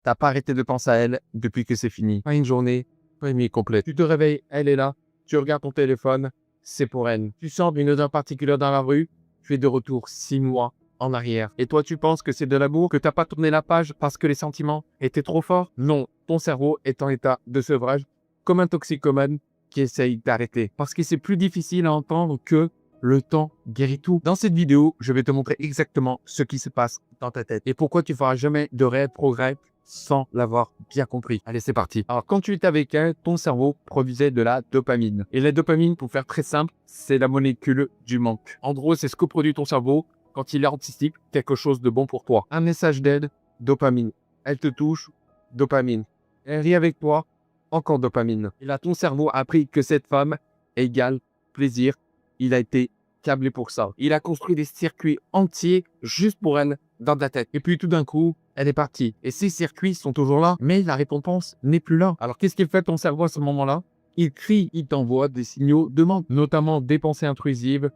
T'as pas arrêté de penser à elle depuis que c'est fini. Pas une journée, pas une nuit complète. Tu te réveilles, elle est là. Tu regardes ton téléphone, c'est pour elle. Tu sens une odeur particulière dans la rue. Tu es de retour 6 mois en arrière. Et toi, tu penses que c'est de l'amour, que t'as pas tourné la page parce que les sentiments étaient trop forts? Non, ton cerveau est en état de sevrage, comme un toxicomane qui essaye d'arrêter. Parce que c'est plus difficile à entendre que le temps guérit tout. Dans cette vidéo, je vais te montrer exactement ce qui se passe dans ta tête et pourquoi tu feras jamais de réel progrès sans l'avoir bien compris. Allez, c'est parti. Alors, quand tu étais avec elle, ton cerveau produisait de la dopamine. Et la dopamine, pour faire très simple, c'est la molécule du manque. En gros, c'est ce que produit ton cerveau quand il anticipe quelque chose de bon pour toi. Un message d'aide, dopamine. Elle te touche, dopamine. Elle rit avec toi, encore dopamine. Et là, ton cerveau a appris que cette femme égale plaisir. Il a été câblé pour ça. Il a construit des circuits entiers juste pour elle dans ta tête. Et puis tout d'un coup, elle est partie. Et ces circuits sont toujours là, mais la récompense n'est plus là. Alors qu'est-ce qu'il fait ton cerveau à ce moment-là? Il crie, il t'envoie des signaux de manque, notamment des pensées intrusives,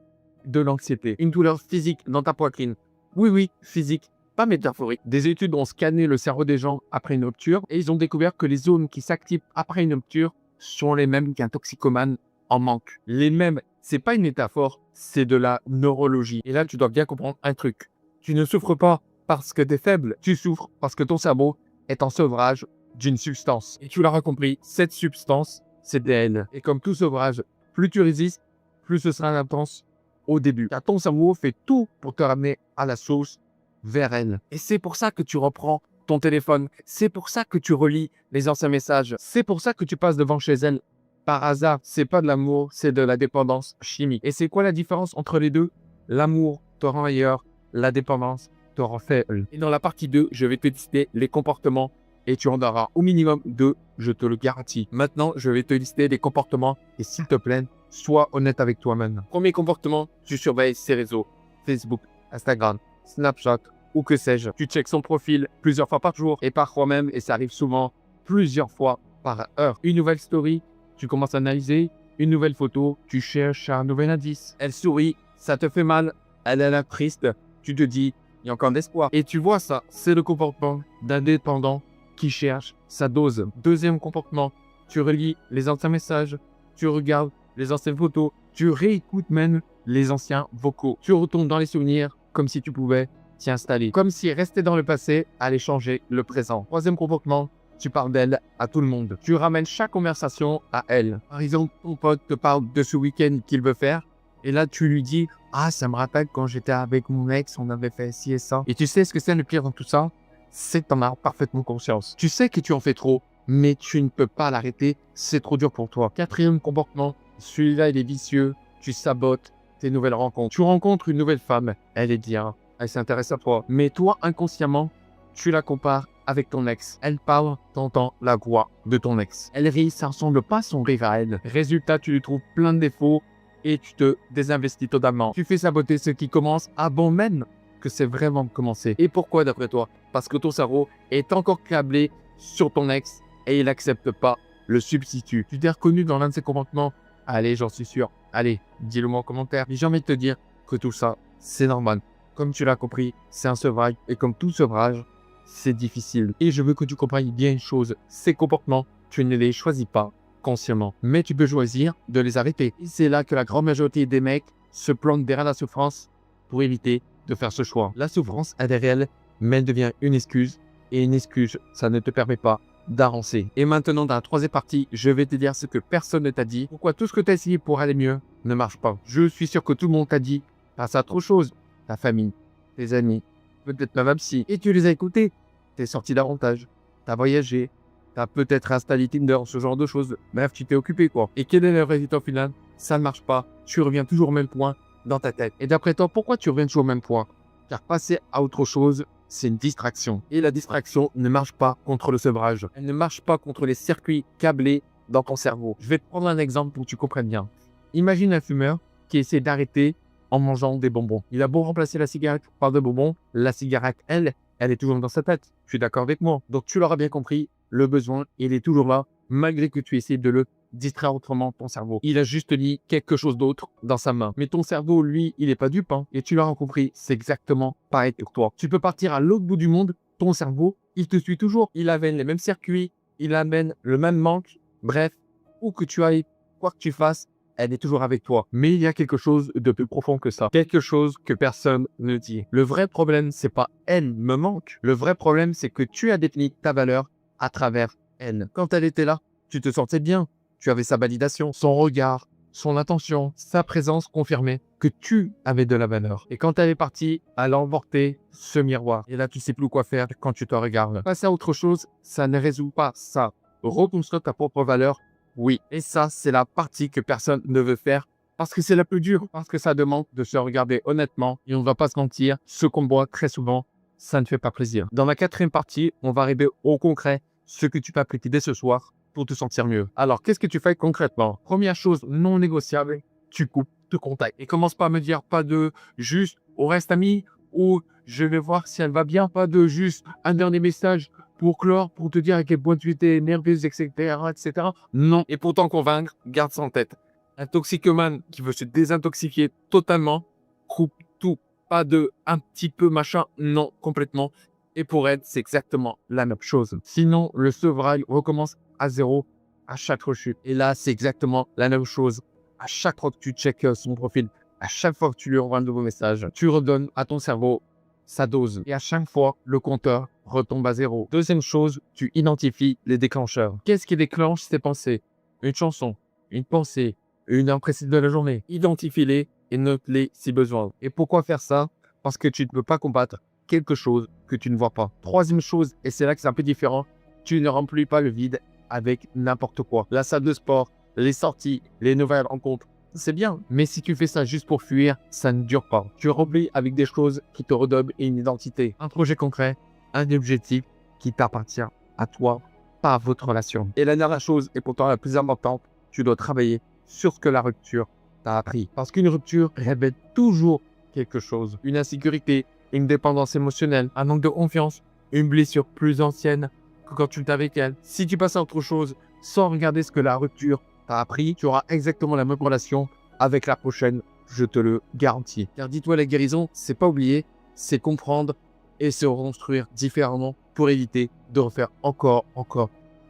de l'anxiété, une douleur physique dans ta poitrine. Oui, oui, physique, pas métaphorique. Des études ont scanné le cerveau des gens après une rupture et ils ont découvert que les zones qui s'activent après une rupture sont les mêmes qu'un toxicomane en manque. Les mêmes, c'est pas une métaphore, c'est de la neurologie. Et là, tu dois bien comprendre un truc. Tu ne souffres pas parce que tu es faible, tu souffres parce que ton cerveau est en sevrage d'une substance. Et tu l'auras compris, cette substance, c'est DN. Et comme tout sevrage, plus tu résistes, plus ce sera intense au début. Car ton cerveau fait tout pour te ramener à la source, vers elle. Et c'est pour ça que tu reprends ton téléphone. C'est pour ça que tu relis les anciens messages. C'est pour ça que tu passes devant chez elle. Par hasard, c'est pas de l'amour, c'est de la dépendance chimique. Et c'est quoi la différence entre les deux? L'amour te rend ailleurs, la dépendance te rend faible. Et dans la partie 2, je vais te lister les comportements et tu en auras au minimum 2, je te le garantis. Maintenant, je vais te lister les comportements et s'il te plaît, sois honnête avec toi-même. Premier comportement, tu surveilles ses réseaux. Facebook, Instagram, Snapchat ou que sais-je. Tu checkes son profil plusieurs fois par jour et parfois même, et ça arrive souvent, plusieurs fois par heure. Une nouvelle story, tu commences à analyser. Une nouvelle photo, tu cherches un nouvel indice. Elle sourit, ça te fait mal. Elle a l'air triste, tu te dis, il y a encore d'espoir. Et tu vois ça, c'est le comportement d'un dépendant qui cherche sa dose. Deuxième comportement, tu relis les anciens messages, tu regardes les anciennes photos, tu réécoutes même les anciens vocaux. Tu retournes dans les souvenirs comme si tu pouvais t'y installer. Comme si rester dans le passé allait changer le présent. Troisième comportement, tu parles d'elle à tout le monde. Tu ramènes chaque conversation à elle. Par exemple, ton pote te parle de ce week-end qu'il veut faire. Et là, tu lui dis, ah, ça me rappelle quand j'étais avec mon ex, on avait fait ci et ça. Et tu sais ce que c'est le pire dans tout ça? C'est que t'en as parfaitement conscience. Tu sais que tu en fais trop, mais tu ne peux pas l'arrêter. C'est trop dur pour toi. Quatrième comportement, celui-là, il est vicieux. Tu sabotes tes nouvelles rencontres. Tu rencontres une nouvelle femme. Elle est bien. Elle s'intéresse à toi. Mais toi, inconsciemment, tu la compares avec ton ex. Elle parle, t'entends la voix de ton ex. Elle rit, ça ressemble pas à son rire à elle. Résultat, tu lui trouves plein de défauts et tu te désinvestis totalement. Tu fais saboter ce qui commence avant même que c'est vraiment commencé. Et pourquoi d'après toi? Parce que ton cerveau est encore câblé sur ton ex et il n'accepte pas le substitut. Tu t'es reconnu dans l'un de ces comportements? Allez, j'en suis sûr. Allez, dis-le moi en commentaire. Mais j'ai envie de te dire que tout ça, c'est normal. Comme tu l'as compris, c'est un sevrage. Et comme tout sevrage, c'est difficile. Et je veux que tu comprennes bien une chose. Ces comportements, tu ne les choisis pas consciemment. Mais tu peux choisir de les arrêter. Et c'est là que la grande majorité des mecs se plantent derrière la souffrance pour éviter de faire ce choix. La souffrance, elle est réelle, mais elle devient une excuse. Et une excuse, ça ne te permet pas d'avancer. Et maintenant, dans la troisième partie, je vais te dire ce que personne ne t'a dit. Pourquoi tout ce que tu as essayé pour aller mieux ne marche pas. Je suis sûr que tout le monde t'a dit, passe à autre chose. Ta famille, tes amis, peut-être même un psy. Et tu les as écoutés. T'es sorti davantage. T'as voyagé. T'as peut-être installé Tinder, ce genre de choses. Bref, tu t'es occupé quoi. Et quel est le résultat final? Ça ne marche pas. Tu reviens toujours au même point dans ta tête. Et d'après toi, pourquoi tu reviens toujours au même point? Car passer à autre chose, c'est une distraction. Et la distraction ne marche pas contre le sevrage. Elle ne marche pas contre les circuits câblés dans ton cerveau. Je vais te prendre un exemple pour que tu comprennes bien. Imagine un fumeur qui essaie d'arrêter en mangeant des bonbons. Il a beau remplacer la cigarette par des bonbons, la cigarette, elle est toujours dans sa tête. Je suis d'accord avec moi. Donc tu l'auras bien compris, le besoin, il est toujours là, malgré que tu essaies de le distraire autrement ton cerveau. Il a juste mis quelque chose d'autre dans sa main. Mais ton cerveau, lui, il n'est pas dupe. Et tu l'auras compris, c'est exactement pareil pour toi. Tu peux partir à l'autre bout du monde ton cerveau, il te suit toujours. Il amène les mêmes circuits, il amène le même manque. Bref, où que tu ailles, quoi que tu fasses, elle est toujours avec toi. Mais il y a quelque chose de plus profond que ça. Quelque chose que personne ne dit. Le vrai problème, c'est pas elle me manque. Le vrai problème, c'est que tu as défini ta valeur à travers elle. Quand elle était là, tu te sentais bien. Tu avais sa validation, son regard, son attention, sa présence confirmait que tu avais de la valeur. Et quand elle est partie, elle a emporté ce miroir. Et là, tu sais plus quoi faire quand tu te regardes. Passer à autre chose, ça ne résout pas ça. Reconstruire ta propre valeur, oui. Et ça, c'est la partie que personne ne veut faire parce que c'est la plus dure, parce que ça demande de se regarder honnêtement. Et on ne va pas se mentir, ce qu'on voit très souvent, ça ne fait pas plaisir. Dans la quatrième partie, on va arriver au concret, ce que tu peux appliquer dès ce soir pour te sentir mieux. Alors, qu'est-ce que tu fais concrètement? Première chose non négociable, tu coupes de contact. Et commence pas à me dire pas de juste on reste amis ou je vais voir si elle va bien, pas de juste un dernier message pour clore, pour te dire à quel point tu étais nerveuse, etc., etc. Non. Et pour t'en convaincre, garde ça en tête. Un toxicomane qui veut se désintoxiquer totalement, coupe tout. Pas de un petit peu machin, non, complètement. Et pour elle, c'est exactement la même chose. Sinon, le sevrage recommence à zéro à chaque rechute. Et là, c'est exactement la même chose. À chaque fois que tu checkes son profil, à chaque fois que tu lui envoies un nouveau message, tu redonnes à ton cerveau sa dose. Et à chaque fois, le compteur retombe à zéro. Deuxième chose, tu identifies les déclencheurs. Qu'est-ce qui déclenche ces pensées? Une chanson, une pensée, une impression de la journée. Identifie-les et note-les si besoin. Et pourquoi faire ça? Parce que tu ne peux pas combattre quelque chose que tu ne vois pas. Troisième chose, et c'est là que c'est un peu différent, tu ne remplis pas le vide avec n'importe quoi. La salle de sport, les sorties, les nouvelles rencontres, c'est bien. Mais si tu fais ça juste pour fuir, ça ne dure pas. Tu remplis avec des choses qui te redonnent une identité, un projet concret, un objectif qui t'appartient à toi, pas à votre relation. Et la dernière chose, et pourtant la plus importante, tu dois travailler sur ce que la rupture t'a appris. Parce qu'une rupture révèle toujours quelque chose. Une insécurité, une dépendance émotionnelle, un manque de confiance, une blessure plus ancienne que quand tu étais avec elle. Si tu passes à autre chose sans regarder ce que la rupture t'a appris, tu auras exactement la même relation avec la prochaine, je te le garantis. Car dis-toi, la guérison, c'est pas oublier, c'est comprendre et se reconstruire différemment pour éviter de refaire encore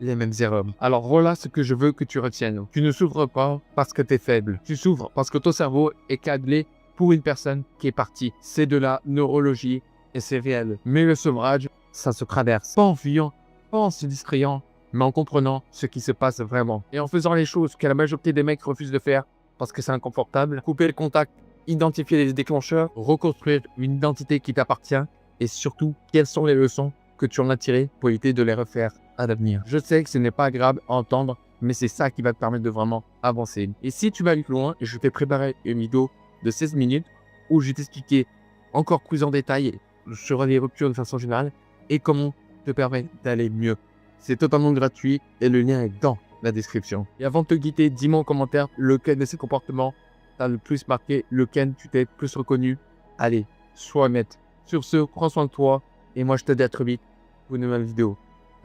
les mêmes erreurs. Alors voilà ce que je veux que tu retiennes. Tu ne souffres pas parce que tu es faible. Tu souffres parce que ton cerveau est câblé pour une personne qui est partie. C'est de la neurologie et c'est réel. Mais le sevrage, ça se traverse. Pas en fuyant, pas en se distrayant, mais en comprenant ce qui se passe vraiment. Et en faisant les choses que la majorité des mecs refusent de faire parce que c'est inconfortable. Couper le contact, identifier les déclencheurs, reconstruire une identité qui t'appartient et surtout, quelles sont les leçons que tu en as tirées pour éviter de les refaire à l'avenir. Je sais que ce n'est pas agréable à entendre, mais c'est ça qui va te permettre de vraiment avancer. Et si tu vas aller plus loin, je t'ai préparé une vidéo de 16 minutes où je vais t'expliquer encore plus en détail sur les ruptures de façon générale et comment te permettre d'aller mieux. C'est totalement gratuit et le lien est dans la description. Et avant de te quitter, dis-moi en commentaire lequel de ces comportements t'a le plus marqué, lequel tu t'es plus reconnu. Allez, sois honnête. Sur ce, prends soin de toi et moi je te dis à très vite pour une nouvelle vidéo.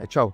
Et ciao.